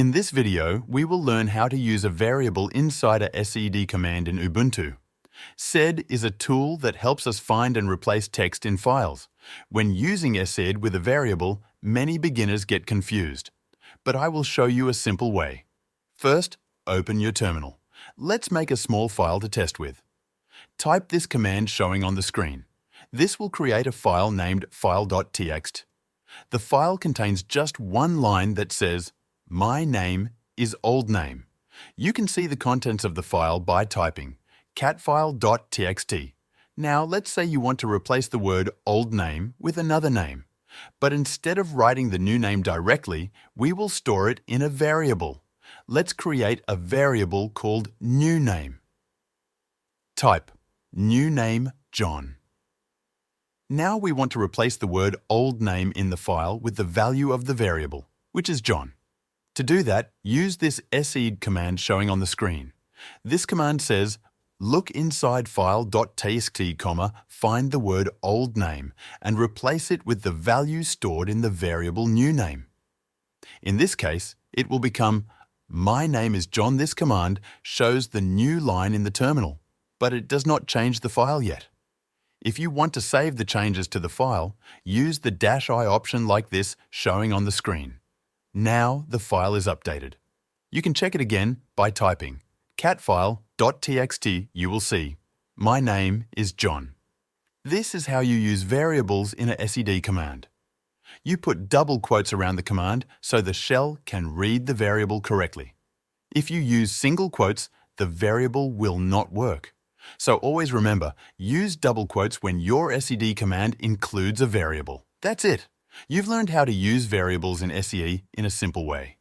In this video, we will learn how to use a variable inside a sed command in Ubuntu. Sed is a tool that helps us find and replace text in files. When using sed with a variable, many beginners get confused. But I will show you a simple way. First, open your terminal. Let's make a small file to test with. Type this command showing on the screen. This will create a file named file.txt. The file contains just one line that says, "My name is old name." You can see the contents of the file by typing catfile.txt. Now let's say you want to replace the word old name with another name. But instead of writing the new name directly, we will store it in a variable. Let's create a variable called new name. Type new name John. Now we want to replace the word old name in the file with the value of the variable, which is John. To do that, use this sed command showing on the screen. This command says, look inside file.txt, find the word old name, and replace it with the value stored in the variable new name. In this case, it will become, my name is John. This command shows the new line in the terminal, but it does not change the file yet. If you want to save the changes to the file, use the -i option like this showing on the screen. Now the file is updated. You can check it again by typing catfile.txt. You will see, my name is John. This is how you use variables in a sed command. You put double quotes around the command so the shell can read the variable correctly. If you use single quotes, the variable will not work. So always remember, use double quotes when your sed command includes a variable. That's it. You've learned how to use variables in SE in a simple way.